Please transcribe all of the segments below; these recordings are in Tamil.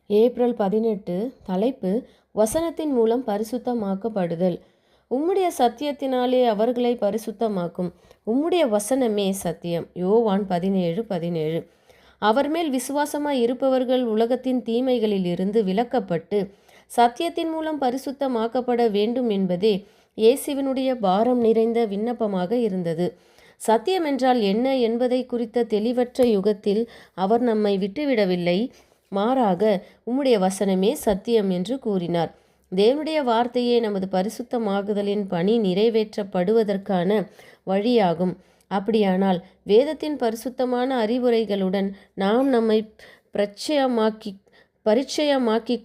ஏப்ரல் 18. தலைப்பு: வசனத்தின் மூலம் பரிசுத்தமாக்கப்படுதல். உம்முடைய சத்தியத்தினாலே அவர்களை பரிசுத்தமாக்கும். உம்முடைய வசனமே சத்தியம். யோவான் 17:17. அவர் மேல் விசுவாசமாய் இருப்பவர்கள் உலகத்தின் தீமைகளில் இருந்து விலக்கப்பட்டு சத்தியத்தின் மூலம் பரிசுத்தமாக்கப்பட வேண்டும் என்பதே இயேசுவினுடைய பாரம் நிறைந்த விண்ணப்பமாக இருந்தது. சத்தியம் என்றால் என்ன என்பதை குறித்த தெளிவற்ற யுகத்தில் அவர் நம்மை விட்டுவிடவில்லை. மாறாக உம்முடைய வசனமே சத்தியம் என்று கூறினார். தேவனுடைய வார்த்தையே நமது பரிசுத்தமாகுதலின் பணி நிறைவேற்றப்படுவதற்கான வழியாகும். அப்படியானால் வேதத்தின் பரிசுத்தமான அறிவுரைகளுடன் நாம் நம்மை பரிச்சயமாக்கிக்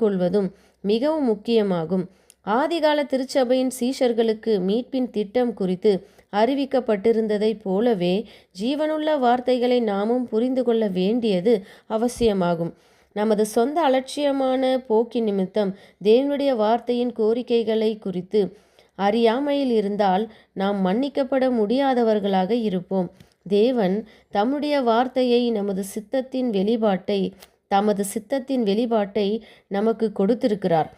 கொள்வதும் மிகவும் முக்கியமாகும். ஆதிகால திருச்சபையின் சீஷர்களுக்கு மீட்பின் திட்டம் குறித்து அறிவிக்கப்பட்டிருந்ததைப் போலவே ஜீவனுள்ள வார்த்தைகளை நாமும் புரிந்து கொள்ள வேண்டியது அவசியமாகும். நமது சொந்த அலட்சியமான போக்கின் நிமித்தம் தேவனுடைய வார்த்தையின் கோரிக்கைகளை குறித்து அறியாமையில் இருந்தால் நாம் மன்னிக்கப்பட முடியாதவர்களாக இருப்போம். தேவன் தம்முடைய வார்த்தையை தமது சித்தத்தின் வெளிப்பாட்டை நமக்கு கொடுத்திருக்கிறார்.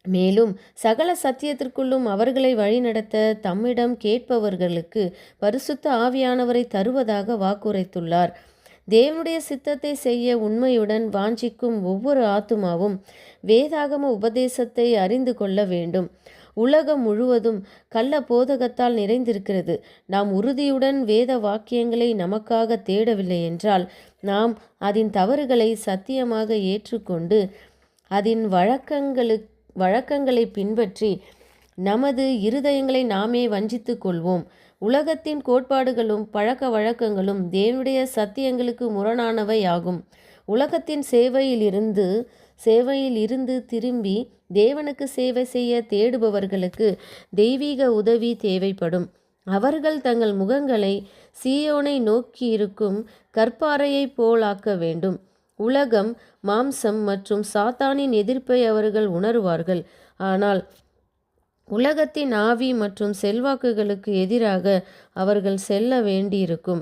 மேலும் சகல சத்தியத்திற்குள்ளும் அவர்களை வழிநடத்த தம்மிடம் கேட்பவர்களுக்கு பரிசுத்த ஆவியானவரை தருவதாக வாக்குரைத்துள்ளார். தேவனுடைய சித்தத்தை செய்ய உண்மையுடன் வாஞ்சிக்கும் ஒவ்வொரு ஆத்துமாவும் வேதாகம உபதேசத்தை அறிந்து கொள்ள வேண்டும். உலகம் முழுவதும் கள்ள போதகத்தால் நிறைந்திருக்கிறது. நாம் உறுதியுடன் வேத வாக்கியங்களை நமக்காக தேடவில்லை என்றால் நாம் அதன் தவறுகளை சத்தியமாக ஏற்றுக்கொண்டு அதன் வழக்கங்களை பின்பற்றி நமது இருதயங்களை நாமே வஞ்சித்து கொள்வோம். உலகத்தின் கோட்பாடுகளும் பழக்க வழக்கங்களும் தேவனுடைய சத்தியங்களுக்கு முரணானவை ஆகும். உலகத்தின் சேவையில் இருந்து திரும்பி தேவனுக்கு சேவை செய்ய தேடுபவர்களுக்கு தெய்வீக உதவி தேவைப்படும். அவர்கள் தங்கள் முகங்களை சீயோனை நோக்கியிருக்கும் கற்பாறையைப் போலாக்க வேண்டும். உலகம், மாம்சம் மற்றும் சாத்தானின் எதிர்ப்பை அவர்கள் உணருவார்கள். ஆனால் உலகத்தின் ஆவி மற்றும் செல்வாக்குகளுக்கு எதிராக அவர்கள் செல்ல வேண்டியிருக்கும்.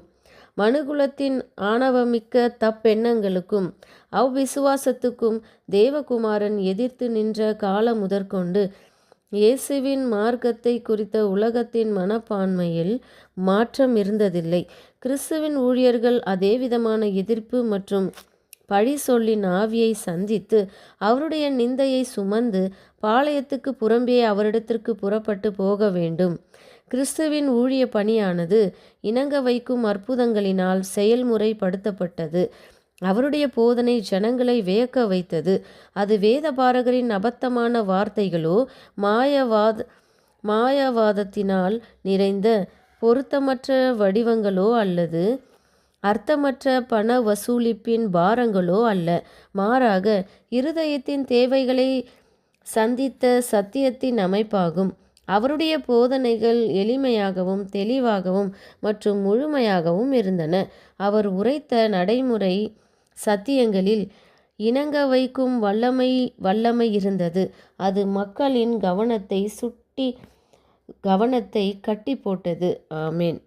மனுகுலத்தின் ஆணவமிக்க தப்பெண்ணங்களுக்கும் அவ்விசுவாசத்துக்கும் தேவகுமாரன் எதிர்த்து நின்ற காலம் முதற்கொண்டு இயேசுவின் மார்க்கத்தை குறித்த உலகத்தின் மனப்பான்மையில் மாற்றம் இருந்ததில்லை. கிறிஸ்துவின் ஊழியர்கள் அதே விதமான எதிர்ப்பு மற்றும் பழி சொல்லின் ஆவியை சந்தித்து அவருடைய நிந்தையை சுமந்து பாளையத்துக்கு புறம்பே அவரிடத்திற்கு புறப்பட்டு போக வேண்டும். கிறிஸ்துவின் ஊழிய பணியானது இணங்க வைக்கும் அற்புதங்களினால் செயல்முறைப்படுத்தப்பட்டது. அவருடைய போதனை ஜனங்களை வியக்க வைத்தது. அது வேதபாரகரின் அபத்தமான வார்த்தைகளோ மாயவாதத்தினால் நிறைந்த பொருத்தமற்ற வடிவங்களோ அல்லது அர்த்தமற்ற பண வசூலிப்பின் பாரங்களோ அல்ல. மாறாக இருதயத்தின் தேவைகளை சந்தித்த சத்தியத்தின் அமைப்பாகும். அவருடைய போதனைகள் எளிமையாகவும் தெளிவாகவும் மற்றும் முழுமையாகவும் இருந்தன. அவர் உரைத்த நடைமுறை சத்தியங்களில் இணங்க வைக்கும் வல்லமை இருந்தது. அது மக்களின் கவனத்தை கட்டி போட்டது. ஆமேன்.